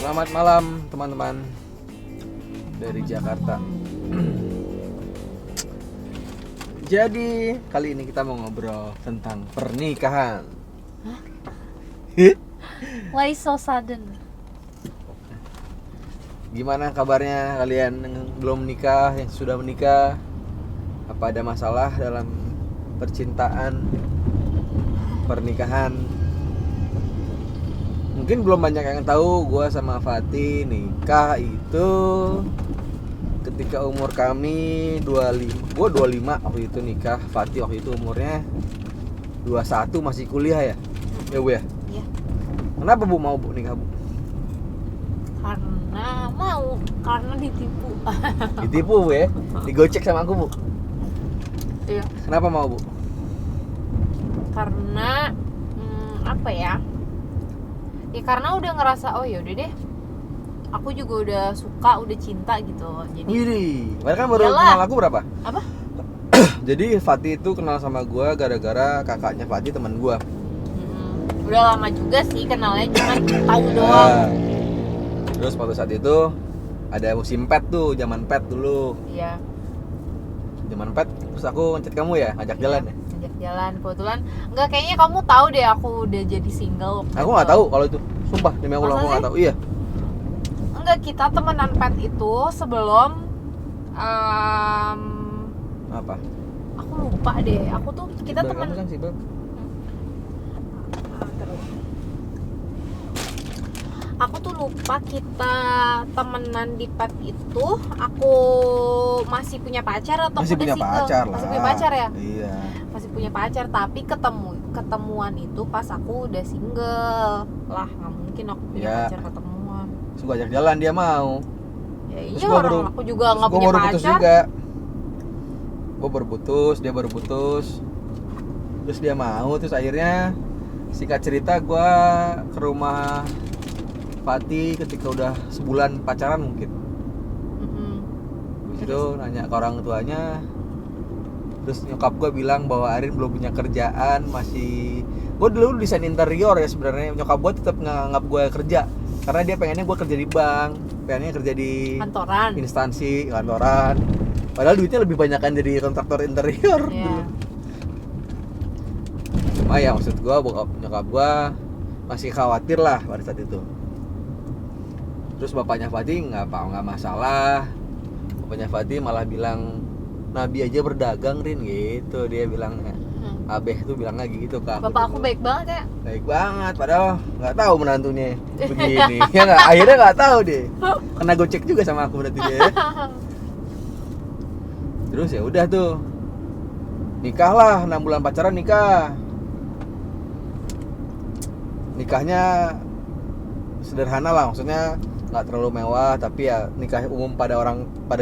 Selamat malam teman-teman dari Jakarta. Jadi kali ini kita mau ngobrol tentang pernikahan. Why so sudden? Gimana kabarnya kalian yang belum menikah, yang sudah menikah? Apa ada masalah dalam percintaan, pernikahan? Mungkin belum banyak yang tahu, gue sama Fatih nikah itu ketika umur kami 25. Gue 25 waktu itu nikah. Fatih waktu itu umurnya 21, masih kuliah ya? Ya Bu ya? Iya. Kenapa Bu mau Bu nikah Bu? Karena ditipu. Ditipu Bu ya? Digocek sama aku Bu? Iya. Kenapa mau Bu? Karena apa ya? Ya karena udah ngerasa oh ya udah deh. Aku juga udah suka, udah cinta gitu. Jadi Wih, mereka kan baru Iyalah. kenal aku berapa? apa? Jadi Fatih itu kenal sama gue gara-gara kakaknya Fatih teman gue. Udah lama juga sih kenalnya, cuma tahu doang. Terus pada saat itu ada musim pet tuh, zaman pet dulu. Iya. Zaman pet, terus aku ngechat kamu ya, ngajak jalan ya. Ngajak jalan. Kebetulan enggak, kayaknya kamu tahu deh aku udah jadi single waktu Aku itu. nggak tahu kalau itu, sumpah demi Allah Masa aku nggak sih? tahu. Iya. Enggak, kita temenan pet itu sebelum Apa? aku lupa deh. Aku tuh kita Bel, temen kamu kan sibuk. Aku tuh lupa kita temenan di pet itu. Aku masih punya pacar atau Masih udah punya single? pacar lah. Masih punya pacar ya? Iya. Masih punya pacar, tapi ketemuan itu pas aku udah single. Lah, nggak mungkin aku punya Ya. pacar ketemuan. Terus gua ajak jalan dia mau. Ya Terus iya, gua orang baru- aku juga Terus nggak gua punya baru putus pacar. juga. Gua baru putus, dia baru putus. Terus dia mau, terus akhirnya singkat cerita gua ke rumah Fatih ketika udah sebulan pacaran mungkin. Mm-mm. Habis itu nanya ke orang tuanya. Terus nyokap gue bilang bahwa Arin belum punya kerjaan, masih. Gue dulu desain interior ya sebenarnya. Nyokap gue tetap nganggap gue kerja karena dia pengennya gue kerja di bank, pengennya kerja di Kantoran. instansi kantoran. Padahal duitnya lebih banyak kan jadi kontraktor interior Iya. dulu. Cuma ya maksud gue, nyokap gue masih khawatir lah pada saat itu. Terus bapaknya Fatih nggak masalah. Bapaknya Fatih malah bilang Nabi aja berdagang Rin gitu, dia bilang. Abeh tuh bilang lagi gitu ke aku. Bapak aku dulu. baik banget ya. Baik banget, padahal nggak tahu menantunya begini. Ya nggak, akhirnya nggak tahu deh. Kena gocek juga sama aku berarti dia. Terus ya udah tuh, nikah lah, 6 bulan pacaran nikah. Nikahnya sederhana lah, maksudnya nggak terlalu mewah, tapi ya nikah umum pada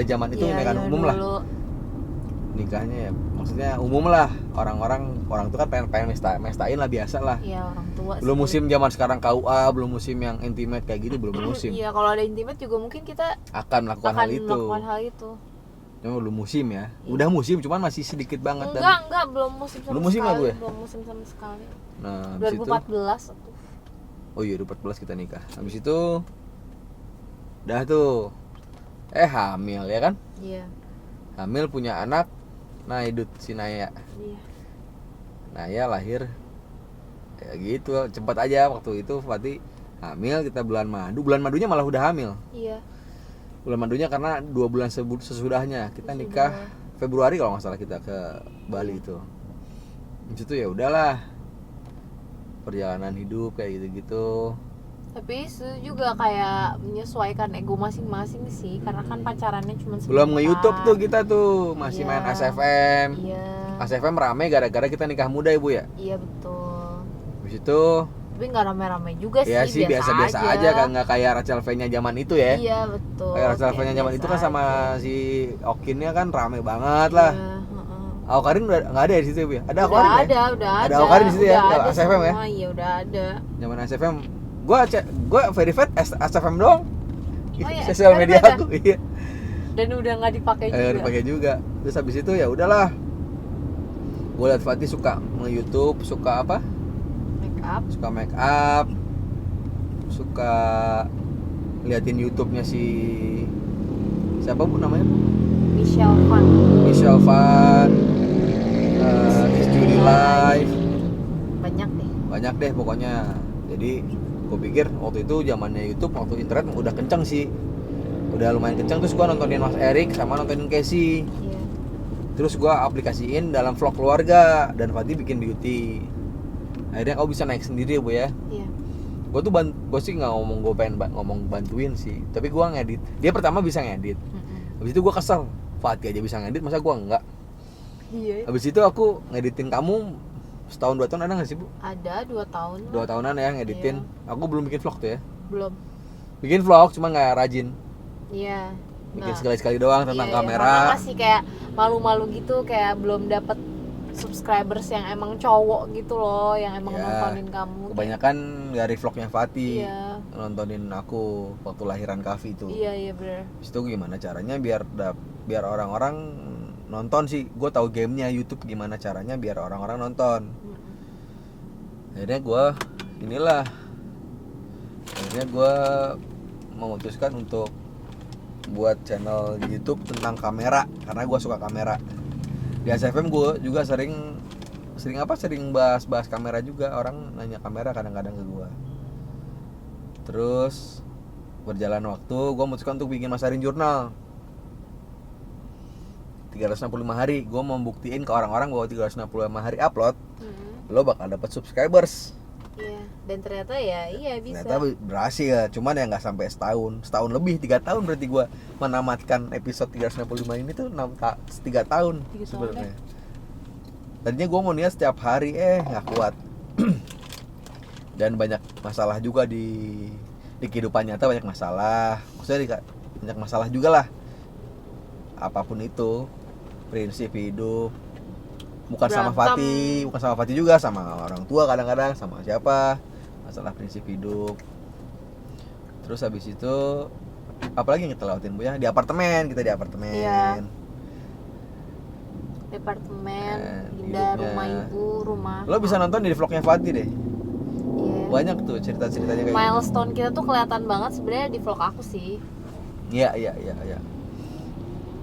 zaman itu Iya, nikahan iya, umum lah. dulu. Nikahnya ya maksudnya umum lah, orang tuh kan pengen mestain lah, biasa lah. Iya, orang tua Belum sih. musim zaman sekarang KUA, belum musim yang intimate kayak gitu, belum musim. Iya, kalau ada intimate juga mungkin kita Akan melakukan hal itu. melakukan hal itu. Cuma belum musim ya. Iya. Udah musim, cuman masih sedikit banget Enggak, belum musim sama Belum musim ya, sekali. Bu, ya? Belum musim sama sekali. Nah, habis itu 2014 tuh. oh iya 2014 kita nikah. Habis itu udah tuh hamil ya kan? Iya. Hamil punya anak Naidut, si Naya. Iya. Naya lahir ya gitu, cepat aja waktu itu Fatih hamil, kita bulan madu. Bulan madunya malah udah hamil. Iya. Bulan madunya karena 2 bulan sesudahnya kita nikah Februari kalau nggak salah kita ke Bali itu. Di situ ya udahlah, perjalanan hidup kayak gitu-gitu. Tapi itu juga kayak menyesuaikan ego masing-masing sih, karena kan pacarannya cuma Belum sebentar. nge-YouTube tuh kita tuh masih Iya. main ASFM. Iya. ASFM rame gara-gara kita nikah muda Ibu ya. Iya, betul. Habis itu Tapi nggak rame-rame juga ya sih, sih biasa-biasa aja kan, nggak kayak Rachel V-nya zaman itu ya. Iya, betul. Kayak Rachel V-nya zaman itu kan sama si Okinnya kan rame banget lah. Iya, heeh. Awkarin udah nggak ada di situ ya? Ada Awkarin ya? Udah Ada ada. Awkarin di situ ya? Udah Nggak, ada ASFM ya? semua, iya udah ada. Zaman ASFM gua verified ASFM doang. Oh iya, Sosial media verified aku. Iya. Dan udah nggak dipakai juga. Dipakai juga. Terus habis itu ya udahlah. Gue liat Fatih suka nge-YouTube, suka apa? Make up. Suka make up, suka liatin YouTube-nya si siapa bu namanya? Michelle Fan. Michelle Fan, Study Life, banyak deh pokoknya. Jadi gue pikir waktu itu zamannya YouTube, waktu internet udah kencang sih, udah lumayan kencang. Terus gue nontonin Mas Erik sama nontonin Casey. Iya. Terus gue aplikasiin dalam vlog keluarga dan Fatih bikin beauty. Akhirnya kau bisa naik sendiri ya bu ya. Iya. Gue sih nggak ngomong gue pengen ngomong bantuin sih, tapi gue ngedit. Dia pertama bisa ngedit. Habis itu gue kesel, Fatih aja bisa ngedit, masa gue enggak? Iya. Habis itu aku ngeditin kamu setahun 2 tahun ada nggak sih bu? Ada 2 tahun. 2 tahunan ya ngeditin. Iya. Aku belum bikin vlog tuh ya. Belum. Bikin vlog cuma nggak rajin. Iya. Bikin sekali-sekali doang tentang iya, kamera. Karena masih kayak malu-malu gitu, kayak belum dapet subscribers yang emang cowok gitu loh, yang emang Ya, nontonin kamu. Kebanyakan dari vlognya Fatih. Iya. Nontonin aku waktu lahiran Kavi itu. Iya bener. Habis itu gimana caranya biar orang-orang nonton sih. Gue tahu gamenya YouTube gimana caranya biar orang-orang nonton. Akhirnya gue memutuskan untuk buat channel YouTube tentang kamera karena gue suka kamera. Di SFM gue juga sering bahas kamera juga. Orang nanya kamera kadang-kadang ke gue. Terus berjalan waktu, gue memutuskan untuk bikin Masarin Jurnal 365 hari. Gue mau buktiin ke orang-orang bahwa 365 hari upload lo bakal dapat subscribers. Iya. Dan ternyata ya iya bisa. Ternyata berhasil ya, cuman ya nggak sampai setahun lebih, 3 tahun berarti gue menamatkan episode 365 ini tuh 3 tahun sebenarnya. Tadinya gue mau niat setiap hari, nggak kuat. Dan banyak masalah juga di kehidupan nyata, banyak masalah. Maksudnya banyak masalah juga lah. Apapun itu, prinsip hidup. Bukan sama Fatih juga, sama orang tua kadang-kadang, sama siapa. Masalah prinsip hidup. Terus habis itu apalagi yang kita lewatin bu ya? Di apartemen, kita di apartemen. Iya. Departemen, pindah rumah ibu, rumah. Lo bisa nonton di vlognya Fatih deh. Iya. Banyak tuh cerita-ceritanya kayak milestone kita tuh kelihatan banget sebenarnya di vlog aku sih. Iya.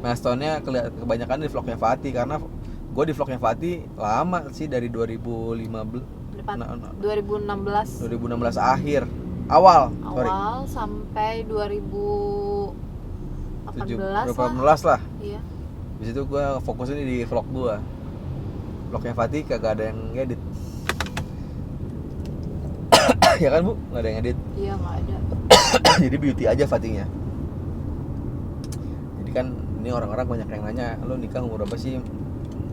Milestone-nya kebanyakan di vlognya Fatih karena gue di vlognya Fatih lama sih dari 2016 akhir awal sampai 2018 lah. Iya. Di situ gue fokusin di vlog gue. Vlognya Fatih kagak ada yang ngedit. Ya kan bu, nggak ada yang edit. Iya nggak ada. Jadi beauty aja Fatihnya. Jadi kan ini orang-orang banyak yang nanya, lo nikah umur berapa sih?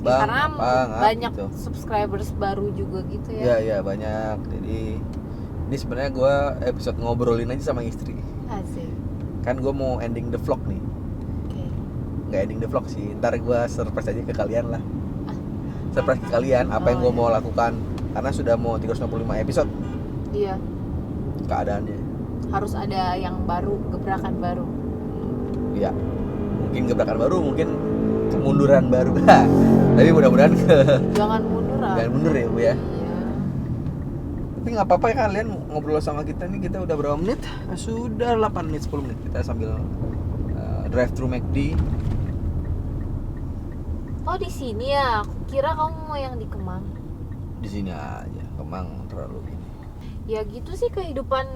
Bang, karena banyak gitu. Subscribers baru juga gitu ya. Iya banyak. Jadi ini sebenarnya gue episode ngobrolin aja sama istri. Asik. Kan gue mau ending the vlog nih. Okay. Nggak ending the vlog sih, ntar gue surprise aja ke kalian lah. Surprise ke kalian apa yang gue mau lakukan karena sudah mau 365 episode. Iya. Keadaannya. Harus ada yang baru, gebrakan baru. Iya. Mungkin gebrakan baru, mungkin kemunduran baru. Tapi mudah-mudahan jangan mundur lah. Jangan mundur ya bu ya. Iya. Tapi nggak apa-apa ya kalian ngobrol sama kita nih. Kita udah berapa menit? Sudah 8 menit 10 menit kita sambil drive thru McD. Oh di sini ya. Aku kira kamu mau yang di Kemang. Di sini aja. Kemang terlalu ini. Ya gitu sih kehidupan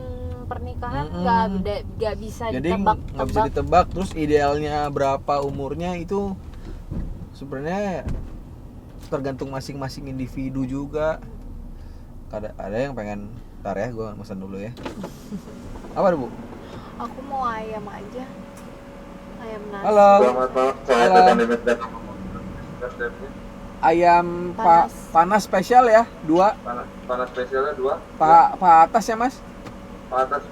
pernikahan nggak bisa jadi ditebak. Nggak bisa ditebak. Terus idealnya berapa umurnya itu sebenarnya tergantung masing-masing individu juga. Ada yang pengen, ntar ya gue pesan dulu ya. Apa bu? Aku mau ayam aja. Ayam nasi. Halo. Ayam panas spesial ya 2. Panas spesialnya 2. Pak atas ya mas. Pak atas.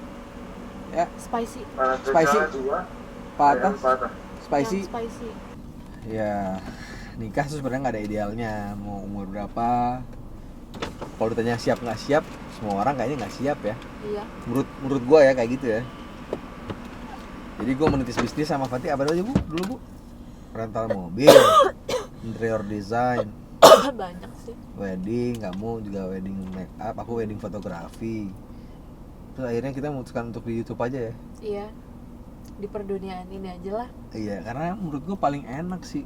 Ya. Spicy. Panas spesialnya 2. Pak atas. Spicy. Ya nikah tuh sebenarnya nggak ada idealnya. Mau umur berapa? Kalau ditanya siap nggak siap, semua orang kayaknya nggak siap ya. Iya. Menurut gue ya kayak gitu ya. Jadi gue menitis bisnis sama Fatih apa aja bu? Dulu bu? Rental mobil, interior design, banyak sih. wedding, kamu juga wedding make up, aku wedding fotografi. Terus akhirnya kita memutuskan untuk di YouTube aja ya. Iya, di perduniaan ini aja lah. Iya, karena menurut gue paling enak sih.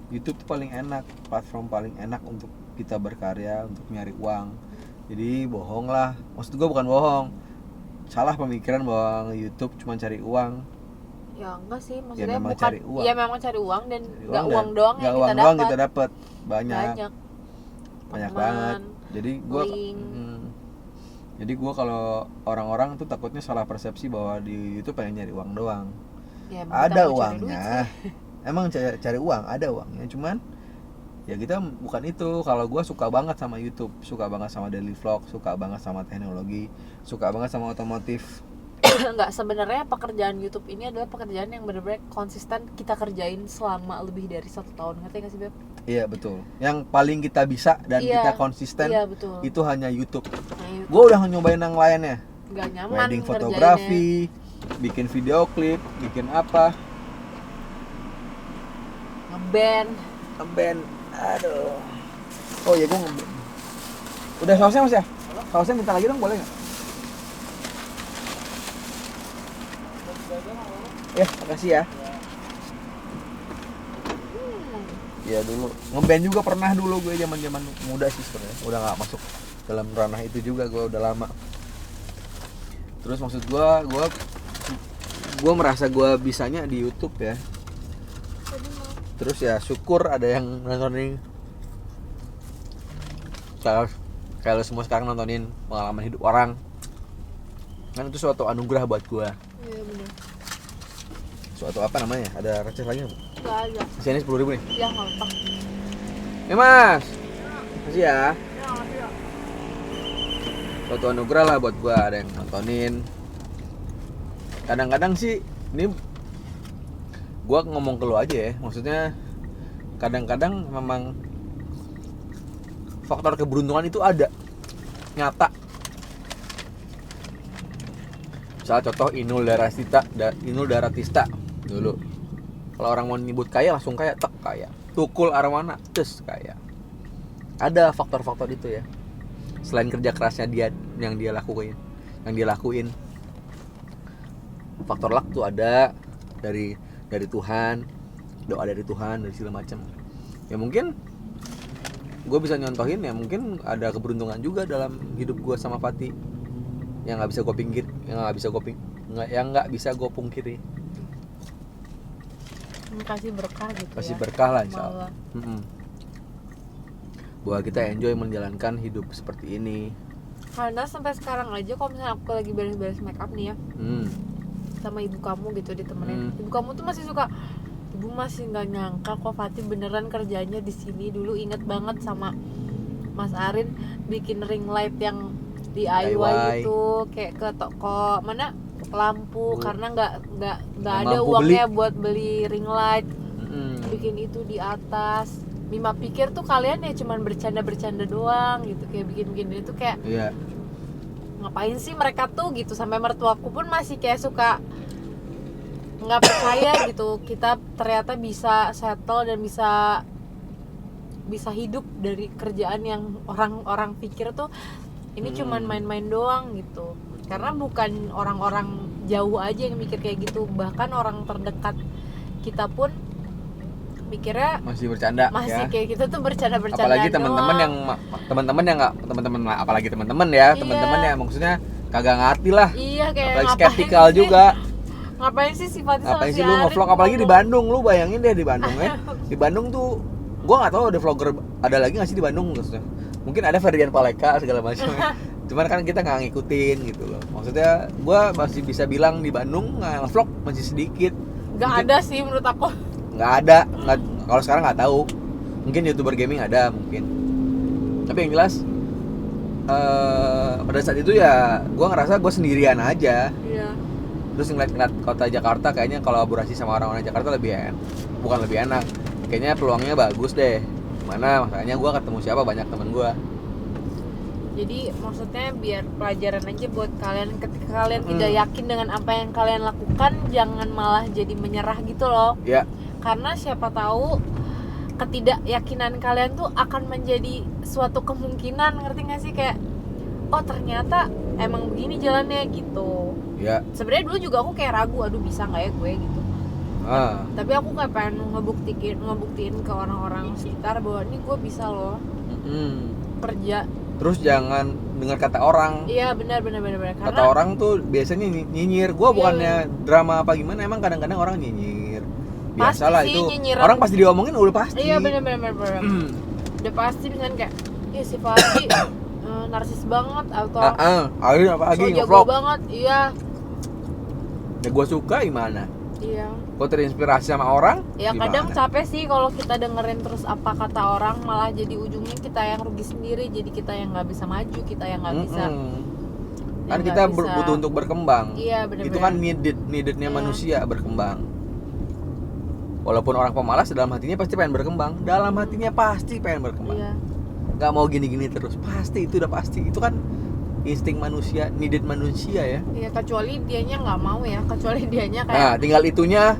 YouTube tuh paling enak, platform paling enak untuk kita berkarya, untuk nyari uang. Jadi bohong lah, maksud gue bukan bohong. Salah pemikiran bahwa YouTube cuma cari uang. Ya enggak sih, maksudnya memang bukan. cari uang. Iya memang cari uang dan Cari nggak dan uang doang nggak yang uang kita doang dapat. kita dapat banyak Teman, banget. Jadi gue link. jadi gue kalau orang-orang tuh takutnya salah persepsi bahwa di YouTube pengen nyari uang doang. Ya, emang kita Ada mau cari uangnya. duit sih. Emang cari uang, ada uangnya. Cuman ya kita bukan itu. Kalau gue suka banget sama YouTube, suka banget sama daily vlog, suka banget sama teknologi, suka banget sama otomotif. Enggak, sebenarnya pekerjaan YouTube ini adalah pekerjaan yang benar-benar konsisten kita kerjain selama lebih dari 1 tahun. Ngerti nggak sih, Beb? Iya betul. Yang paling kita bisa dan Iya, kita konsisten iya, betul. itu hanya YouTube. Nah, YouTube Gue udah nyobain yang lainnya. nggak nyaman Wedding ngerjainnya. fotografi, bikin video klip, bikin apa? Ngeband. Aduh. Oh iya gue ngeband. Udah sausnya Mas ya? Sausnya minta lagi dong, boleh nggak? Ya, makasih ya. Ya dulu ngeband juga pernah dulu gue zaman muda sih sebenarnya. Udah nggak masuk dalam ranah itu juga, gue udah lama. Terus maksud gue merasa gue bisanya di YouTube ya. Terus ya syukur ada yang nontonin. Kalau semua sekarang nontonin pengalaman hidup orang, kan itu suatu anugerah buat gue. Iya benar. Suatu apa namanya? Ada receh lagi nggak? Nggak ada. Sini 10.000 nih. Ya nggak apa. Ya mas, makasih ya. Ya makasih ya. Suatu anugerah lah buat gue ada yang nontonin. Kadang-kadang sih ini gue ngomong ke lu aja ya, maksudnya kadang-kadang memang faktor keberuntungan itu ada, nyata. Misalnya contoh Inul Daratista dulu, kalau orang mau nyebut kaya langsung kaya, tek kaya. Tukul Arwana terus kaya. Ada faktor-faktor itu ya, selain kerja kerasnya yang dia lakuin. Faktor luck tuh ada dari Tuhan, doa dari Tuhan, dari segala macam. Ya mungkin gue bisa nyontohin ya, mungkin ada keberuntungan juga dalam hidup gue sama Fatih yang nggak bisa gue pungkiri. Kasih berkah gitu. Kasih ya. berkah lah insyaallah. Bahwa kita enjoy menjalankan hidup seperti ini. Karena sampai sekarang aja kalau misalnya aku lagi beres-beres make up nih ya, sama ibu kamu gitu ditemenin. Ibu kamu tuh masih suka, ibu masih nggak nyangka kok Fatih beneran kerjanya di sini. Dulu inget banget sama Mas Arin bikin ring light yang DIY gitu, kayak ke toko mana lampu karena nggak ada uangnya buat beli ring light. Bikin itu di atas. Mima pikir tuh kalian ya cuman bercanda doang gitu, kayak bikin itu kayak ngapain sih mereka tuh gitu. Sampai mertuaku pun masih kayak suka nggak percaya gitu kita ternyata bisa settle dan bisa hidup dari kerjaan yang orang pikir tuh ini cuman main-main doang gitu. Karena bukan orang-orang jauh aja yang mikir kayak gitu, bahkan orang terdekat kita pun mikirnya masih bercanda masih ya. Kayak gitu tuh bercanda Apalagi teman-teman yang teman-teman Iya. ya maksudnya kagak ngerti lah. Iya, kayak apalagi ngapain skeptikal sih? juga. Ngapain sih sifatnya sama Ngapain si sih lu Arin nge-vlog apalagi di ngomong. Bandung, lu bayangin deh di Bandung ya. Di Bandung tuh gua nggak tahu ada vlogger ada lagi nggak sih di Bandung maksudnya. Mungkin ada Ferdian Paleka segala macam. Cuman kan kita nggak ngikutin gitu loh. Maksudnya gua masih bisa bilang di Bandung nge-vlog masih sedikit. Nggak ada sih menurut aku. Nggak ada, kalau sekarang nggak tahu. Mungkin YouTuber gaming ada mungkin. Tapi yang jelas pada saat itu ya gua ngerasa gua sendirian aja. Iya. Terus ngeliat kota Jakarta kayaknya kolaborasi sama orang-orang Jakarta bukan lebih enak. Kayaknya peluangnya bagus deh. Mana makanya gua ketemu siapa banyak temen gua. Jadi maksudnya biar pelajaran aja buat kalian ketika kalian tidak yakin dengan apa yang kalian lakukan, jangan malah jadi menyerah gitu loh. Ya. Karena siapa tahu ketidakyakinan kalian tuh akan menjadi suatu kemungkinan, ngerti nggak sih? Kayak oh ternyata emang begini jalannya gitu. Ya. Sebenarnya dulu juga aku kayak ragu, aduh bisa nggak ya gue gitu. Tapi aku kayak pengen ngebuktiin ke orang-orang sekitar bahwa ini gue bisa loh kerja. Terus jangan dengar kata orang. Iya benar. Kata orang tuh biasanya nyinyir. Gue bukannya drama apa gimana, emang kadang-kadang orang nyinyir. Biasalah itu. Nyinyiran. Orang pasti diomongin udah pasti. Iya benar. Udah pasti misalnya kayak, ya si Fadi narsis banget atau apa lagi so jago ngevlog banget, iya. Ya gue suka gimana? Iya. Gue terinspirasi sama orang. Ya gimana? kadang capek sih kalau kita dengerin terus apa kata orang, malah jadi ujungnya kita yang rugi sendiri, jadi kita yang nggak bisa maju, kita yang nggak bisa. Kan kita butuh untuk berkembang. Iya benar. Itu kan needednya manusia berkembang. Walaupun orang pemalas, dalam hatinya pasti pengen berkembang. Dalam hatinya pasti pengen berkembang. Iya. Gak mau gini-gini terus. Pasti itu udah pasti. Itu kan insting manusia, needed manusia ya. Iya, kecuali dianya nggak mau ya. Kecuali dianya kayak. Nah,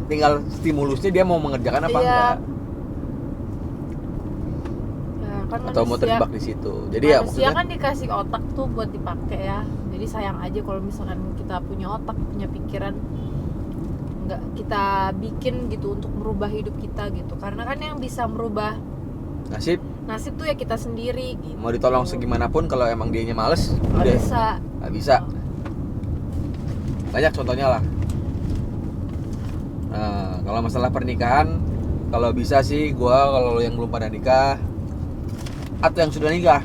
tinggal stimulusnya dia mau mengerjakan apa enggak. Ya, kan atau mau terjebak di situ. Jadi ya manusia maksudnya kan dikasih otak tuh buat dipakai ya. Jadi sayang aja kalau misalkan kita punya otak, punya pikiran, nggak kita bikin gitu untuk merubah hidup kita gitu. Karena kan yang bisa merubah nasib tuh ya kita sendiri gitu. Mau ditolong segimanapun kalau emang dianya males, nggak bisa. Banyak contohnya lah. Nah, kalau masalah pernikahan, kalau bisa sih kalau yang belum pada nikah atau yang sudah nikah,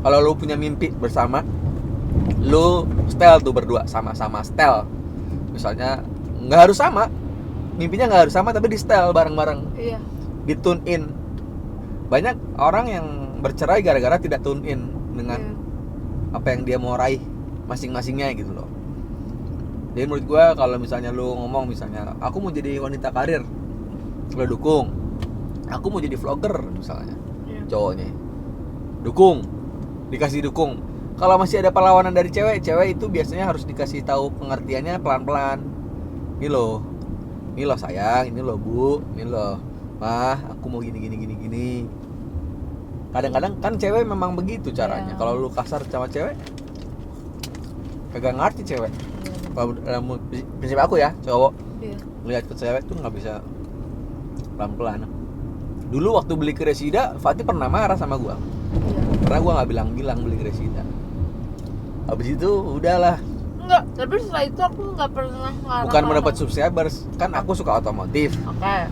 kalau lu punya mimpi bersama, lu setel tuh berdua, sama-sama setel. Misalnya nggak harus sama, mimpinya nggak harus sama, tapi di setel bareng-bareng. Iya. Di tune in. Banyak orang yang bercerai gara-gara tidak tune in dengan apa yang dia mau raih masing-masingnya gitu loh. Jadi menurut gue kalau misalnya lu ngomong misalnya aku mau jadi wanita karir, lu dukung. Aku mau jadi vlogger misalnya, cowoknya dukung, dikasih dukung. Kalau masih ada perlawanan dari cewek itu biasanya harus dikasih tahu pengertiannya pelan-pelan. Ini loh sayang, ini loh bu, ini loh mah, aku mau gini. Kadang-kadang kan cewek memang begitu caranya. Kalau lu kasar sama cewek, kagak ngerti cewek. Kalau dalam prinsip aku ya, cowok melihat ke cewek tuh nggak bisa pelan-pelan. Dulu waktu beli Kresida, Fatih pernah marah sama gua. Karena gua nggak bilang beli Kresida. Habis itu udahlah. Enggak, tapi setelah itu aku nggak pernah marah. Bukan mendapat subscribers, kan aku suka otomotif. Oke.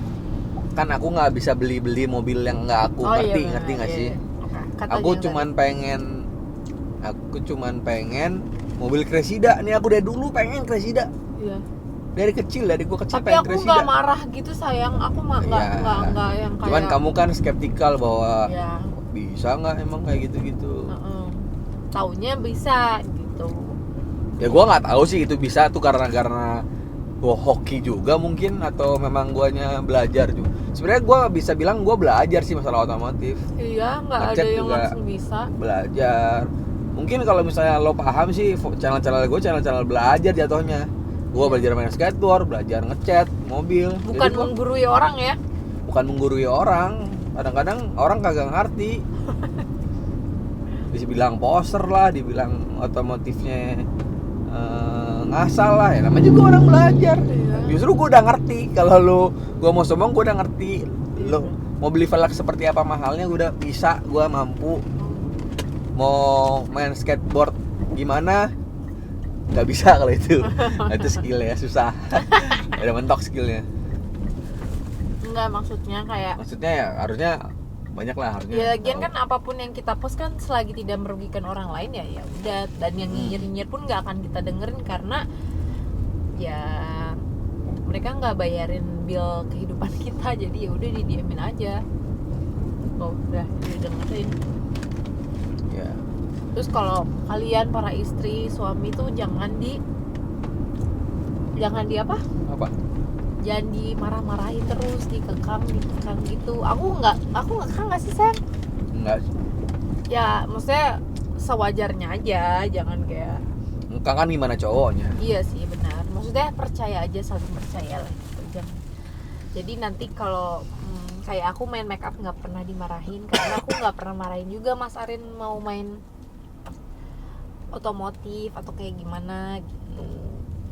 Kan aku nggak bisa beli mobil yang nggak aku ngerti nggak sih? Aku cuman pengen mobil Kresida nih, aku dari dulu pengen Kresida. Iya. Dari gua kecil pengen Kresida. Tapi aku nggak marah gitu sayang, aku nggak yang kayak. Cuman kamu kan skeptikal bahwa bisa nggak emang kayak gitu. Taunya bisa gitu. Ya gua nggak tahu sih itu bisa tuh karena gua hoki juga mungkin, atau memang guanya belajar juga. Sebenarnya gua bisa bilang gua belajar sih masalah otomotif. Iya, nggak ada yang langsung bisa. Belajar. Mungkin kalau misalnya lo paham sih, channel gue channel belajar jatuhnya. Gua belajar main skateboard, belajar ngecat mobil. Bukan menggurui orang ya. Bukan menggurui orang. Kadang-kadang orang kagak ngerti. Dibilang poser lah, dibilang otomotifnya ngasal lah ya, namanya juga orang belajar. Justru gue udah ngerti. Kalau gue mau sombong, gue udah ngerti. Lo mau beli velg seperti apa mahalnya, gue udah bisa, gue mampu. Mau main skateboard gimana, nggak bisa kalau itu. Itu skillnya susah. Udah mentok skillnya. Enggak, maksudnya ya harusnya banyak lah harusnya. Ya lagian kan apapun yang kita post kan selagi tidak merugikan orang lain ya udah, dan yang nyinyir pun nggak akan kita dengerin karena ya mereka nggak bayarin bill kehidupan kita, jadi ya udah didiemin aja. Udah didengerin. Ya. Terus kalau kalian para istri suami tuh jangan di apa? Jangan dimarah-marahin terus, dikekang gitu. Aku ngekang nggak sih Sam? Enggak. Ya maksudnya sewajarnya aja, jangan kayak ngekang kan gimana cowoknya. Iya sih benar, maksudnya percaya aja, saling percaya lah gitu. Jangan. Jadi nanti kalau kayak aku main make up nggak pernah dimarahin, karena aku nggak pernah marahin juga Mas Arin mau main otomotif atau kayak gimana gitu.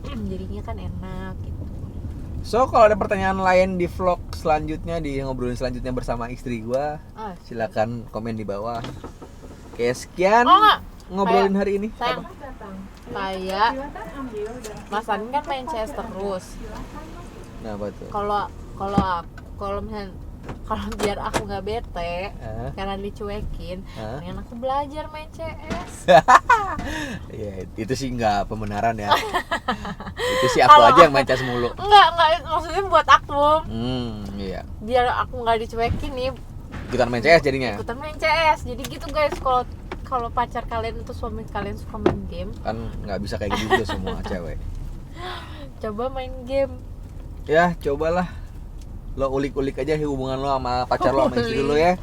Jadinya kan enak gitu. So kalau ada pertanyaan lain di vlog selanjutnya, di ngobrolin selanjutnya bersama istri gua, silakan komen di bawah. Oke, sekian ngobrolin hari ini. Sayang, kayak Mas Anin kan main CS terus. Nah, apa tuh? Kalau misalnya kalau biar aku nggak bete karena dicuekin, dengan aku belajar main CS. Ya, itu sih nggak pembenaran ya. Itu sih aku aja yang main CS mulu. Enggak, maksudnya buat aku. Iya. Biar aku nggak dicuekin nih. Ikutan main CS jadinya. Ikutan main CS. Jadi gitu guys, kalau pacar kalian atau suami kalian suka main game, Kan nggak bisa kayak gitu semua cewek. coba main game. Ya, cobalah. Lo ulik-ulik aja hubungan lo sama pacar lo sama istri lo ya.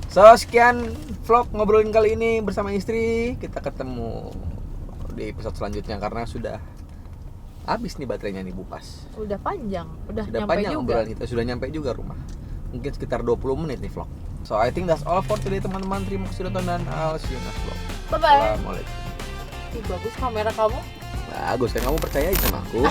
So, sekian vlog ngobrolin kali ini bersama istri. Kita ketemu di episode selanjutnya karena sudah habis nih baterainya nih Bupas. Udah panjang, udah Sudah nyampe panjang juga. obrolan kita, sudah nyampe juga rumah. Mungkin sekitar 20 menit nih vlog. So, I think that's all for today teman-teman. Terima kasih sudah tonton dan I'll see you next vlog. Bye-bye. Assalamualaikum. Ih, bagus kamera kamu. Bagus kan, kamu percaya sama aku.